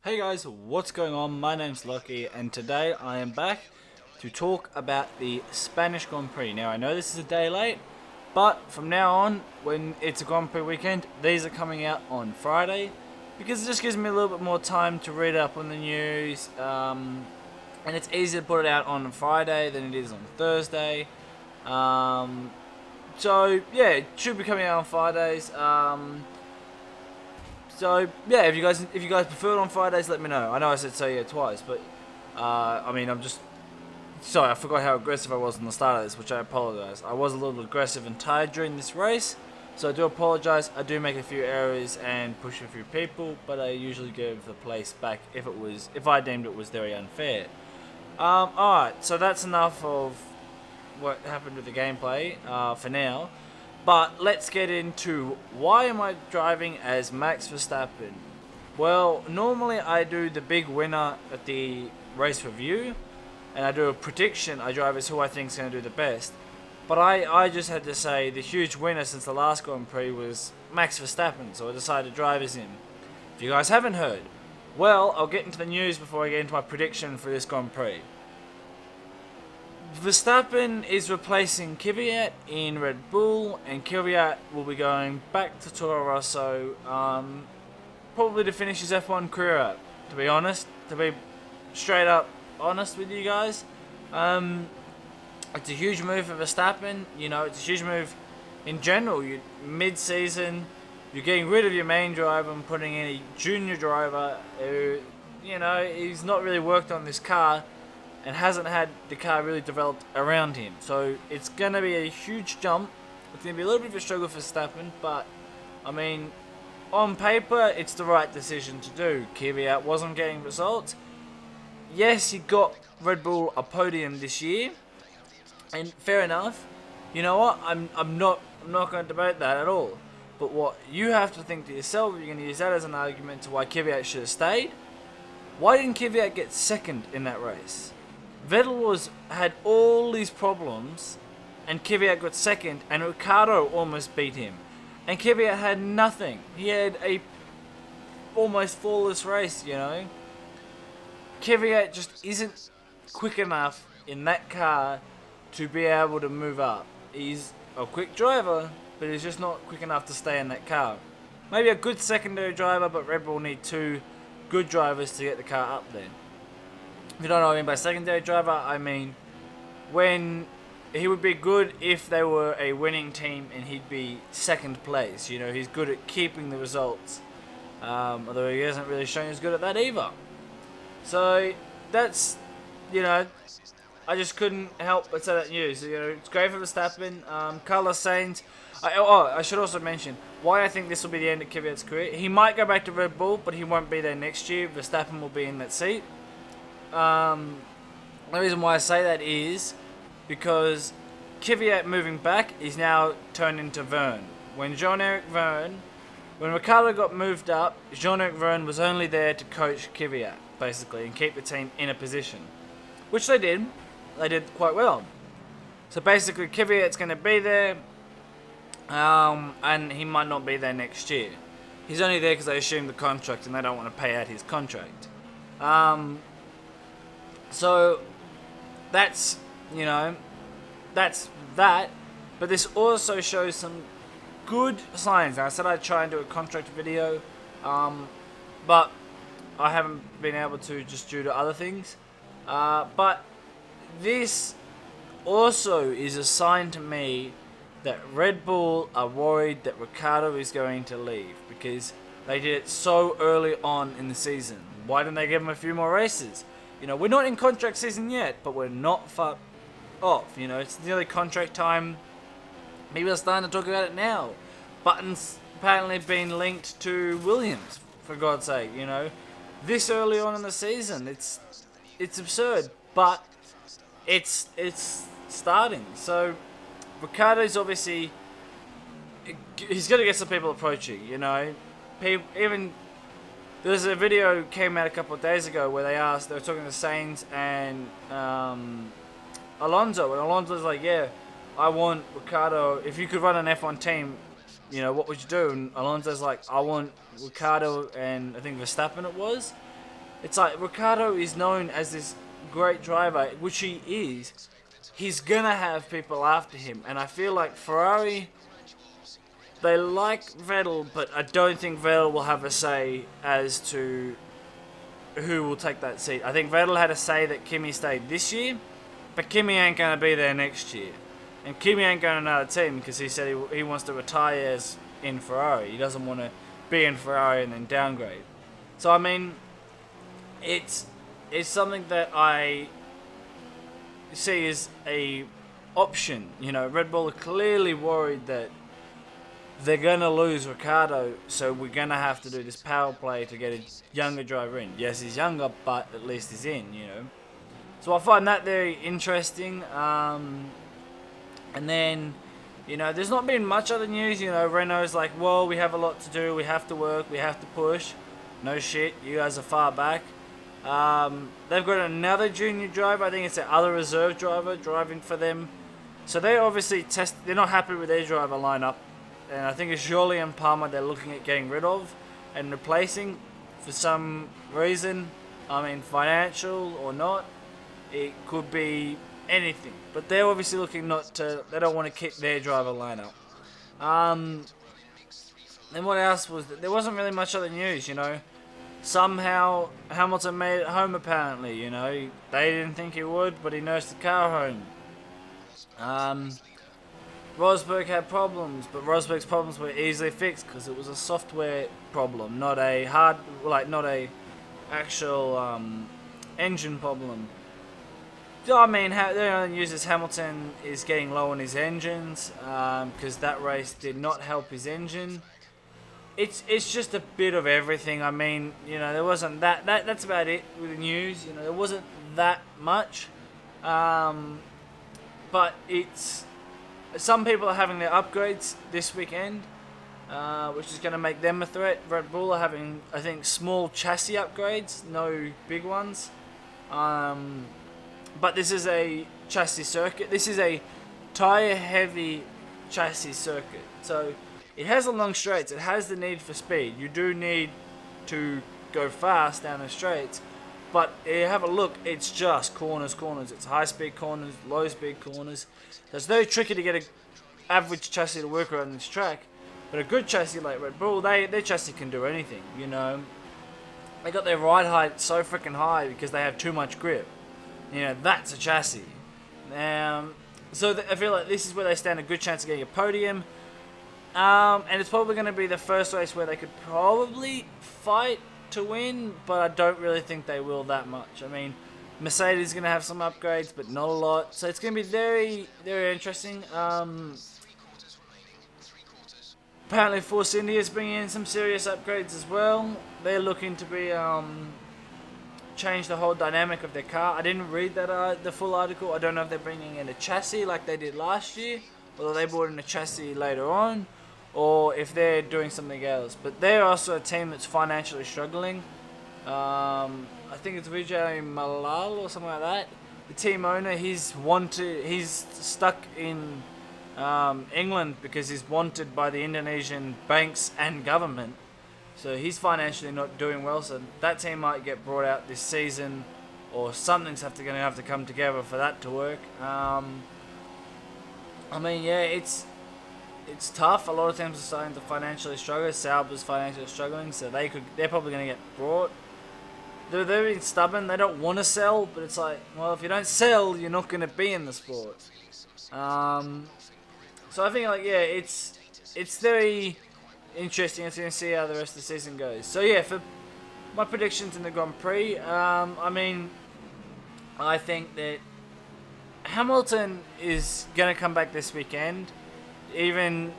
Hey guys, what's going on? My name's Lucky and today I am back to talk about the Spanish Grand Prix. Now I know this is a day late, but from now on, when it's a Grand Prix weekend, these are coming out on Friday because it just gives me a little bit more time to read up on the news, and it's easier to put it out on Friday than it is on Thursday. So yeah, it should be coming out on Fridays. So yeah, if you guys prefer it on Fridays, let me know. I know I said so yeah twice, but I'm just sorry. I forgot how aggressive I was on the start of this, which I apologize. I was a little aggressive and tired during this race, so I do apologize. I do make a few errors and push a few people, but I usually give the place back if I deemed it was very unfair. Alright, so that's enough of what happened with the gameplay for now. But let's get into why am I driving as Max Verstappen. Well, normally I do the big winner at the race review, and I do a prediction. I drive as who I think is going to do the best. But I just had to say the huge winner since the last Grand Prix was Max Verstappen, so I decided to drive as him. If you guys haven't heard, well, I'll get into the news before I get into my prediction for this Grand Prix. Verstappen is replacing Kvyat in Red Bull, and Kvyat will be going back to Toro Rosso, probably to finish his F1 career up. To be honest, to be straight up honest with you guys, it's a huge move for Verstappen. You know, it's a huge move in general. Mid-season, you're getting rid of your main driver and putting in a junior driver who, he's not really worked on this car and hasn't had the car really developed around him. So it's going to be a huge jump. It's going to be a little bit of a struggle for Verstappen, but I mean, on paper, it's the right decision to do. Kvyat wasn't getting results. Yes, he got Red Bull a podium this year, and fair enough. You know what? I'm not going to debate that at all. But what you have to think to yourself, you're going to use that as an argument to why Kvyat should have stayed. Why didn't Kvyat get second in that race? Vettel had all these problems, and Kvyat got second, and Ricciardo almost beat him. And Kvyat had nothing. He had a almost flawless race, Kvyat just isn't quick enough in that car to be able to move up. He's a quick driver, but he's just not quick enough to stay in that car. Maybe a good secondary driver, but Red Bull need two good drivers to get the car up there. If you don't know what I mean by secondary driver, I mean when he would be good if they were a winning team and he'd be second place. He's good at keeping the results, although he hasn't really shown he's good at that either. So that's, I just couldn't help but say that news. It's great for Verstappen. Carlos Sainz. I should also mention why I think this will be the end of Kvyat's career. He might go back to Red Bull, but he won't be there next year. Verstappen will be in that seat. The reason why I say that is because Kvyat moving back is now turned into Verne. When Ricciardo got moved up, Jean-Eric Verne was only there to coach Kvyat, basically, and keep the team in a position. Which they did. They did quite well. So basically, Kvyat's going to be there, and he might not be there next year. He's only there because they assumed the contract and they don't want to pay out his contract. So that's, that's that. But this also shows some good signs. Now, I said I'd try and do a contract video, but I haven't been able to just due to other things. But this also is a sign to me that Red Bull are worried that Ricciardo is going to leave because they did it so early on in the season. Why didn't they give him a few more races? We're not in contract season yet, but we're not far off. It's nearly contract time. People are starting to talk about it now. Button's apparently been linked to Williams, for God's sake, This early on in the season, it's absurd, but it's starting. So Ricciardo's obviously, he's going to get some people approaching, Even there's a video came out a couple of days ago where they were talking to Sainz and Alonso, and Alonso's like, yeah, I want Ricciardo, if you could run an F1 team, what would you do? And Alonso's like, I want Ricciardo and I think Verstappen it was, It's like Ricciardo is known as this great driver, which he is. He's gonna have people after him, and I feel like Ferrari, they like Vettel, but I don't think Vettel will have a say as to who will take that seat. I think Vettel had a say that Kimi stayed this year, but Kimi ain't gonna be there next year, and Kimi ain't going to another team because he said he wants to retire as in Ferrari. He doesn't want to be in Ferrari and then downgrade. So I mean, it's something that I see as a option. You know, Red Bull are clearly worried that they're going to lose Ricciardo, so we're going to have to do this power play to get a younger driver in. Yes, he's younger, but at least he's in, you know. So I find that very interesting. And then, you know, there's not been much other news. You know, Renault's like, well, we have a lot to do, we have to work, we have to push. No shit, you guys are far back. They've got another junior driver, I think it's the other reserve driver driving for them. So they obviously they're not happy with their driver lineup. And I think it's Jolie and Palmer they're looking at getting rid of and replacing for some reason. I mean, financial or not. It could be anything. But they're obviously looking they don't want to kick their driver lineup. Then what else was there? There wasn't really much other news, you know. Somehow Hamilton made it home apparently, you know. They didn't think he would, but he nursed the car home. Rosberg had problems, but Rosberg's problems were easily fixed because it was a software problem, not a actual engine problem. I mean, the only news is Hamilton is getting low on his engines because that race did not help his engine. It's just a bit of everything. I mean, you know, there wasn't that's about it with the news. You know, there wasn't that much, but it's. Some people are having their upgrades this weekend, which is going to make them a threat. Red Bull are having, I think, small chassis upgrades, no big ones. But this is a chassis circuit. This is a tyre-heavy chassis circuit. So it has a long straights. It has the need for speed. You do need to go fast down the straights. But you have a look, it's just corners. It's high-speed corners, low-speed corners. So it's very tricky to get an average chassis to work around this track. But a good chassis like Red Bull, their chassis can do anything, you know. They got their ride height so freaking high because they have too much grip. You know, that's a chassis. So I feel like this is where they stand a good chance of getting a podium. And it's probably going to be the first race where they could probably fight to win, but I don't really think they will that much. I mean, Mercedes is going to have some upgrades, but not a lot. So it's going to be very, very interesting. Apparently Force India is bringing in some serious upgrades as well. They're looking to be change the whole dynamic of their car. I didn't read that the full article. I don't know if they're bringing in a chassis like they did last year, or they brought in a chassis later on, or if they're doing something else. But they're also a team that's financially struggling. I think it's Vijay Malal or something like that. The team owner, he's stuck in England because he's wanted by the Indonesian banks and government. So he's financially not doing well. So that team might get brought out this season, or something's going to have to come together for that to work. I mean, yeah, it's tough. A lot of teams are starting to financially struggle. Sauber's financially struggling, so they're probably going to get brought. They're being stubborn. They don't want to sell, but it's like, well, if you don't sell, you're not going to be in the sport. So I think, like, yeah, it's very interesting. It's going to see how the rest of the season goes. So yeah, for my predictions in the Grand Prix, I mean, I think that Hamilton is going to come back this weekend. Even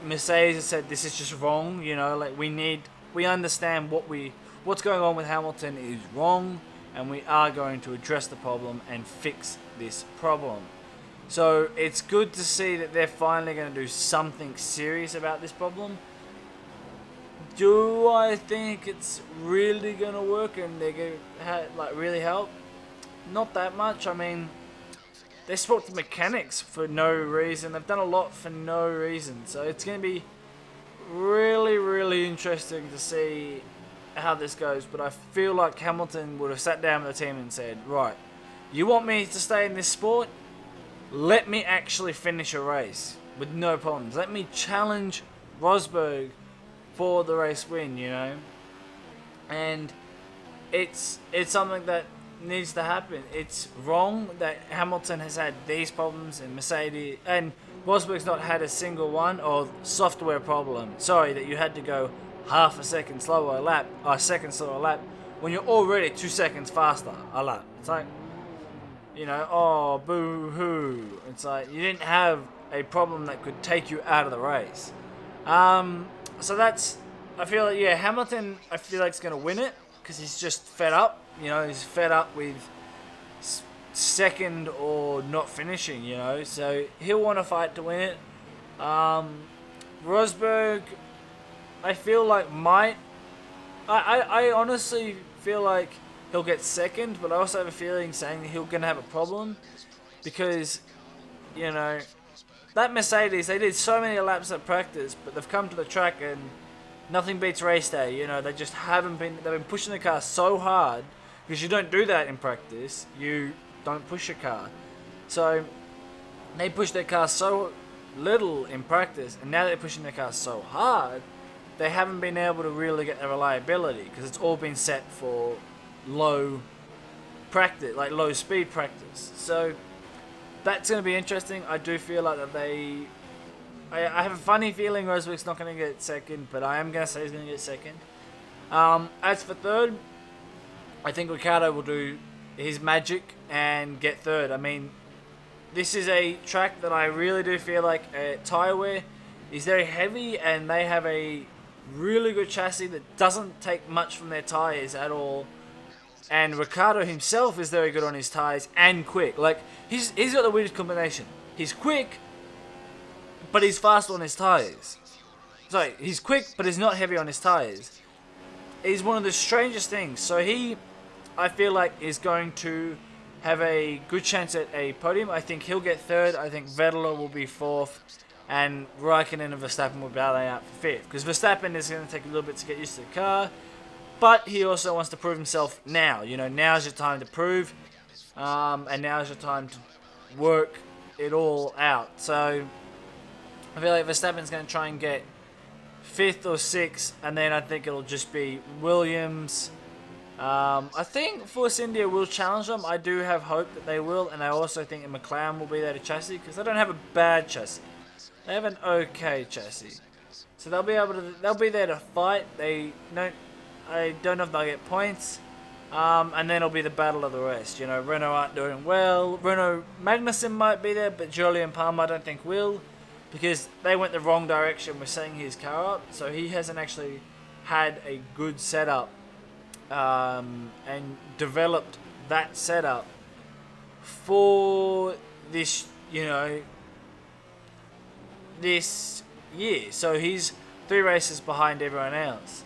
Mercedes has said this is just wrong. You know, like we understand what's going on with Hamilton is wrong, and we are going to address the problem and fix this problem. So it's good to see that they're finally going to do something serious about this problem. Do I think it's really going to work and they're going to really help? Not that much. I mean, they swapped the mechanics for no reason. They've done a lot for no reason. So it's going to be really, really interesting to see how this goes, but I feel like Hamilton would have sat down with the team and said, right, you want me to stay in this sport? Let me actually finish a race with no problems. Let me challenge Rosberg for the race win, you know? And it's something that needs to happen. It's wrong that Hamilton has had these problems in Mercedes, and Rosberg's not had a single one, or software problem. Sorry, that you had to go half a second slower a lap, or a second slower a lap, when you're already 2 seconds faster a lap. It's like, you know, oh, boo-hoo. It's like, you didn't have a problem that could take you out of the race. So that's, I feel like, yeah, Hamilton, I feel like, is going to win it, because he's just fed up. You know, he's fed up with second or not finishing, you know. So he'll want to fight to win it. Rosberg, I feel like might... I honestly feel like he'll get second, but I also have a feeling saying that he'll going to have a problem. Because, you know, that Mercedes, they did so many laps at practice, but they've come to the track and nothing beats race day. You know, they just haven't been... They've been pushing the car so hard. Because you don't do that in practice. You don't push a car. So, they push their car so little in practice, and now they're pushing their car so hard, they haven't been able to really get the reliability, because it's all been set for low practice, like low speed practice. So, that's going to be interesting. I do feel like that I have a funny feeling Rosberg's not going to get second, but I am going to say he's going to get second. As for third, I think Ricciardo will do his magic and get third. I mean, this is a track that I really do feel like tyre wear is very heavy, and they have a really good chassis that doesn't take much from their tyres at all. And Ricciardo himself is very good on his tyres and quick. Like, he's got the weirdest combination. He's quick, but he's fast on his tyres. Sorry, he's quick, but he's not heavy on his tyres. He's one of the strangest things. So I feel like, is going to have a good chance at a podium. I think he'll get third. I think Vettel will be fourth. And Raikkonen and Verstappen will battle out for fifth. Because Verstappen is going to take a little bit to get used to the car. But he also wants to prove himself now. You know, now's your time to prove. And now's your time to work it all out. So, I feel like Verstappen's going to try and get fifth or sixth. And then I think it'll just be Williams. I think Force India will challenge them. I do have hope that they will. And I also think that McLaren will be there to chassis. Because they don't have a bad chassis. They have an okay chassis. So they'll be there to fight. I don't know if they'll get points. And then it'll be the battle of the rest. You know, Renault aren't doing well. Magnussen might be there, but Julian Palmer I don't think will. Because they went the wrong direction with setting his car up. So he hasn't actually had a good setup. And developed that setup for this, you know, this year. So he's 3 races behind everyone else.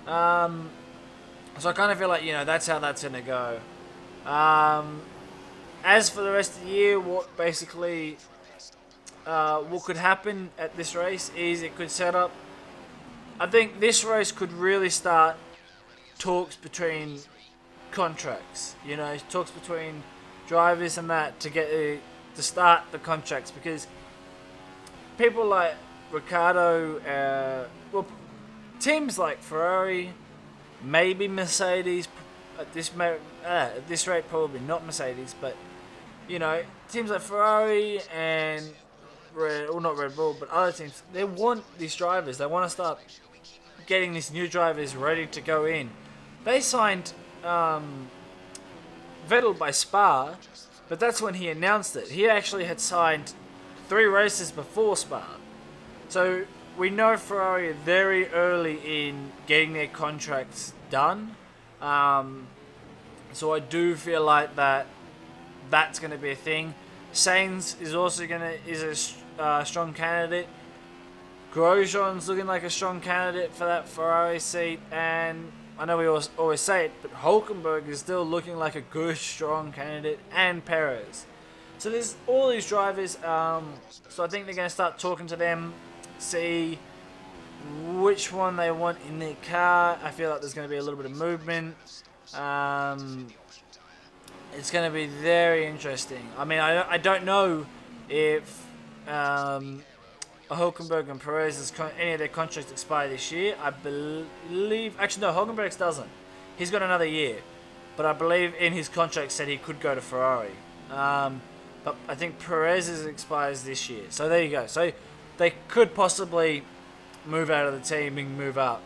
So I kind of feel like, you know, that's how that's going to go. As for the rest of the year, what could happen at this race is it could set up... I think this race could really start talks between contracts. You know, talks between drivers and that to start the contracts. Because people like Ricciardo, teams like Ferrari, maybe Mercedes, at this rate probably not Mercedes, but, you know, teams like Ferrari and, not Red Bull, but other teams, they want these drivers. They want to start getting these new drivers ready to go in. They signed Vettel by Spa, but that's when he announced it. He actually had signed 3 races before Spa. So we know Ferrari are very early in getting their contracts done. So I do feel like that's going to be a thing. Sainz is also is a strong candidate. Grosjean's looking like a strong candidate for that Ferrari seat, and I know we always say it, but Hulkenberg is still looking like a good, strong candidate, and Perez. So there's all these drivers, so I think they're going to start talking to them, see which one they want in their car. I feel like there's going to be a little bit of movement. It's going to be very interesting. I mean, I don't know if Hulkenberg and Perez's any of their contracts expire this year. I believe... Actually, no, Hulkenberg's doesn't. He's got another year. But I believe in his contract said he could go to Ferrari. But I think Perez's expires this year. So there you go. So they could possibly move out of the team and move up.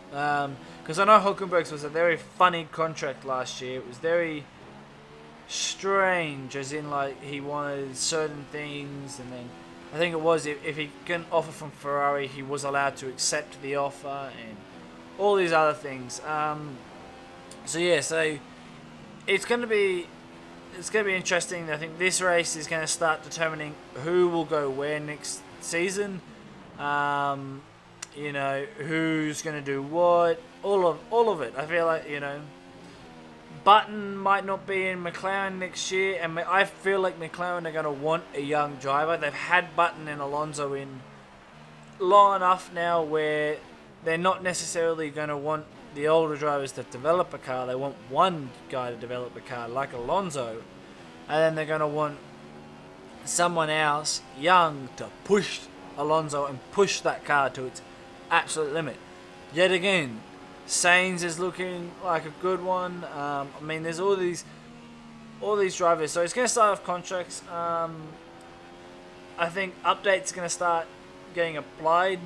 Because I know Hulkenberg's was a very funny contract last year. It was very strange, as in like he wanted certain things, and then I think it was if he can offer from Ferrari, he was allowed to accept the offer and all these other things. So yeah, so it's gonna be interesting. I think this race is going to start determining who will go where next season. You know, who's going to do what, all of it. I feel like, you know, Button might not be in McLaren next year, and I feel like McLaren are going to want a young driver. They've had Button and Alonso in long enough now where they're not necessarily going to want the older drivers to develop a car. They want one guy to develop a car like Alonso, and then they're going to want someone else young to push Alonso and push that car to its absolute limit. Yet again, Sainz is looking like a good one. I mean, there's all these drivers. So it's going to start off contracts. I think updates are going to start getting applied.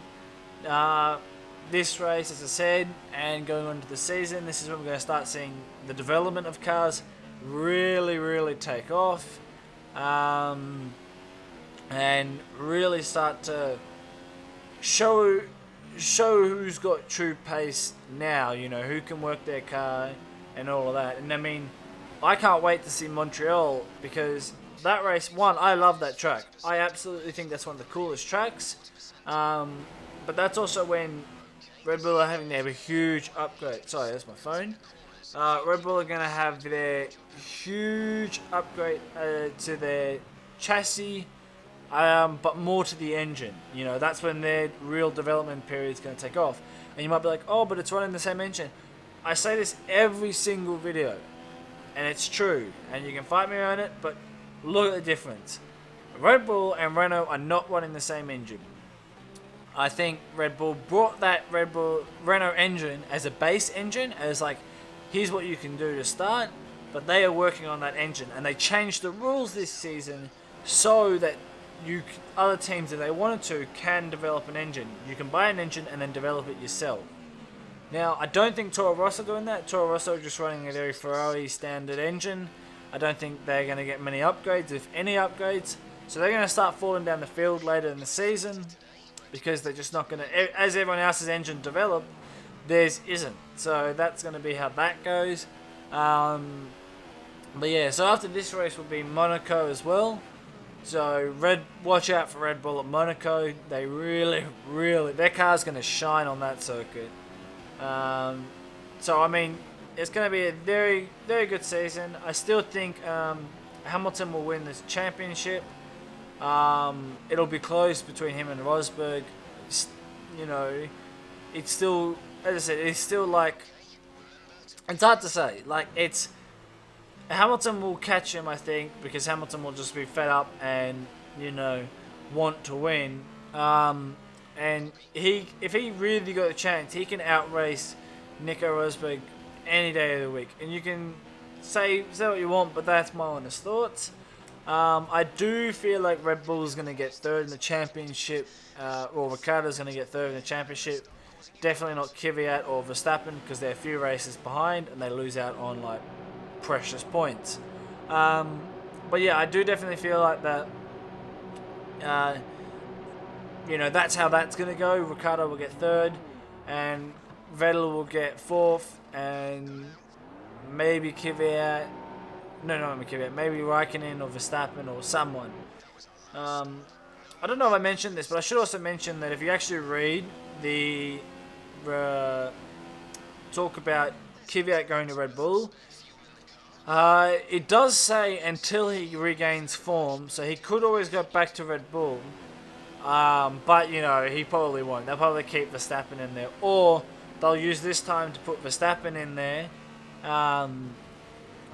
This race, as I said, and going on to the season, this is when we're going to start seeing the development of cars really take off, and really start to show who's got true pace now, you know, who can work their car and all of that. And I mean, I can't wait to see Montreal, because that race, one, I love that track. I absolutely think that's one of the coolest tracks. But that's also when Red Bull are having their huge upgrade. Sorry, that's my phone. Red Bull are going to have their huge upgrade to their chassis, but more to the engine. You know, that's when their real development period is going to take off. And you might be like, oh, but it's running the same engine. I say this every single video, and it's true. And you can fight me on it, but look at the difference. Red Bull and Renault are not running the same engine. I think Red Bull brought that Renault engine as a base engine, as like, here's what you can do to start, but they are working on that engine, and they changed the rules this season so that other teams, if they wanted to, can develop an engine. You can buy an engine and then develop it yourself. Now, I don't think Toro Rosso are doing that. Toro Rosso are just running a very Ferrari standard engine. I don't think they're going to get many upgrades, if any upgrades. So they're going to start falling down the field later in the season, because they're just not going to, as everyone else's engine develop, theirs isn't. So that's going to be how that goes. But yeah, so after this race will be Monaco as well. So watch out for Red Bull at Monaco. They really, their car's going to shine on that circuit. So I mean, it's going to be a very, very good season. I still think Hamilton will win this championship. It'll be close between him and Rosberg. You know, it's still, as I said, it's still like, it's hard to say. Like, it's, Hamilton will catch him, I think, because Hamilton will just be fed up and, you know, want to win. And if he really got a chance, he can outrace Nico Rosberg any day of the week. And you can say what you want, but that's my honest thoughts. I do feel like Red Bull is going to get third in the championship, or Ricciardo's going to get third in the championship. Definitely not Kvyat or Verstappen, because they're a few races behind and they lose out on like precious points. But yeah, I do definitely feel like that. You know, that's how that's going to go. Ricciardo will get third, and Vettel will get fourth, and maybe Kvyat. No, maybe Raikkonen or Verstappen or someone. I don't know if I mentioned this, but I should also mention that if you actually read the talk about Kvyat going to Red Bull, it does say until he regains form, so he could always go back to Red Bull. But, you know, he probably won't. They'll probably keep Verstappen in there. Or they'll use this time to put Verstappen in there.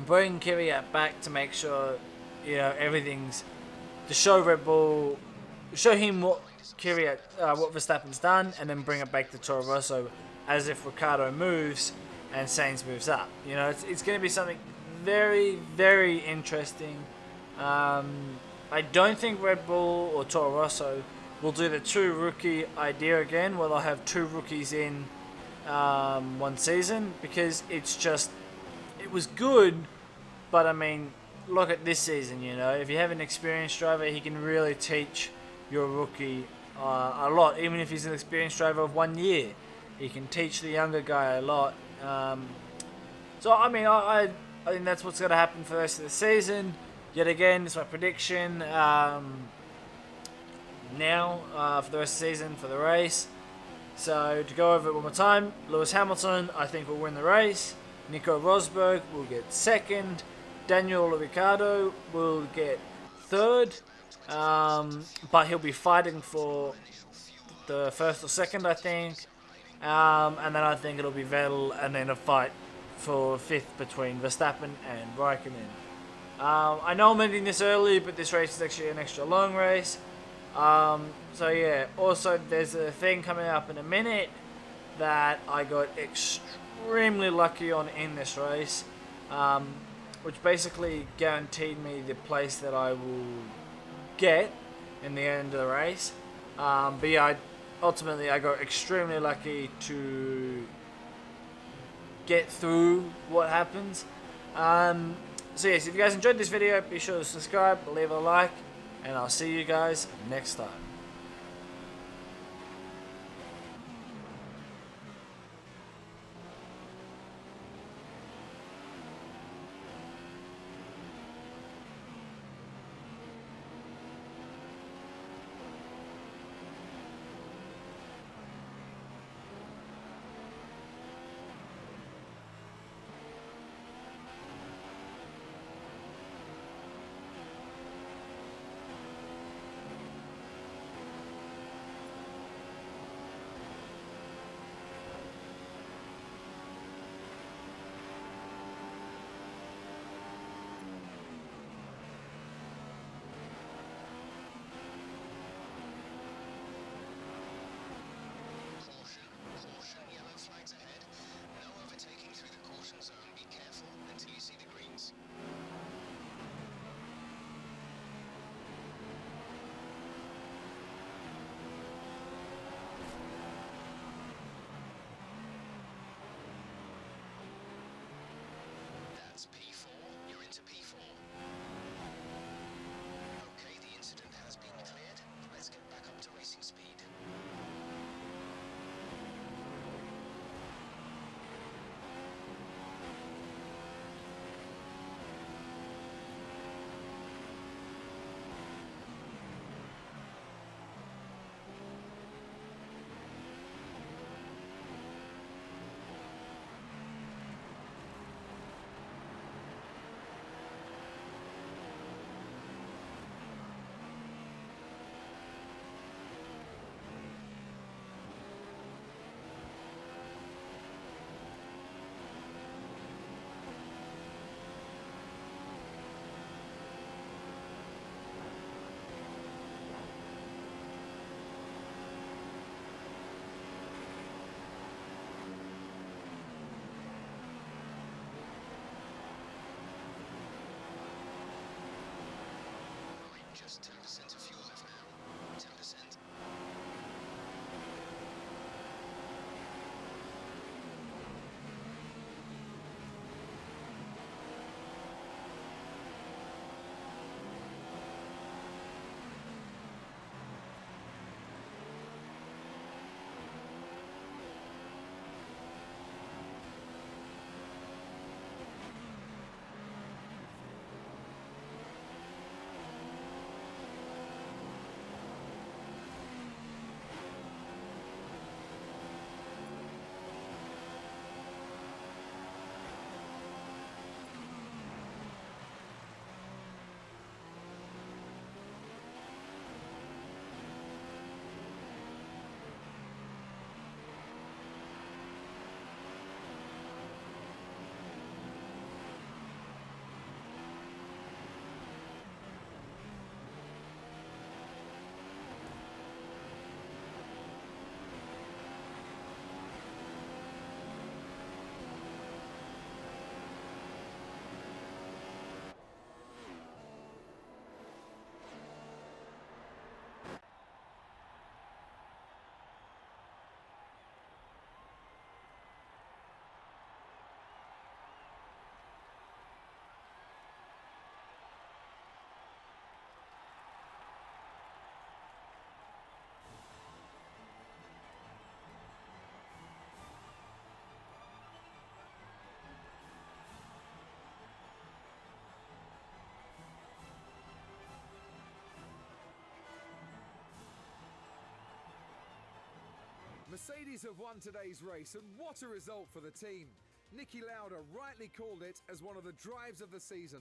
Bring Kvyat back to make sure, you know, everything's... To show Red Bull... Show him what Kvyat... what Verstappen's done. And then bring it back to Toro Rosso. As if Ricciardo moves and Sainz moves up. You know, it's going to be something very, very interesting. I don't think Red Bull or Toro Rosso will do the two rookie idea again, where they'll have two rookies in one season, because it's just, it was good, but I mean, look at this season, you know, if you have an experienced driver, he can really teach your rookie a lot, even if he's an experienced driver of 1 year, he can teach the younger guy a lot. So I mean, I think that's what's going to happen for the rest of the season. Yet again, it's my prediction now for the rest of the season for the race. So to go over it one more time, Lewis Hamilton I think will win the race. Nico Rosberg will get second. Daniel Ricciardo will get third. But he'll be fighting for the first or second, I think. And then I think it'll be Vettel and then a fight for fifth between Verstappen and Raikkonen. I know I'm ending this early, but this race is actually an extra long race. So yeah, also there's a thing coming up in a minute that I got extremely lucky on in this race, which basically guaranteed me the place that I will get in the end of the race. But yeah, ultimately I got extremely lucky to get through what happens. So yes, if you guys enjoyed this video, be sure to subscribe, leave a like, and I'll see you guys next time. Just 10% of fuel left now. 10%. Mercedes have won today's race, and what a result for the team. Niki Lauda rightly called it as one of the drives of the season.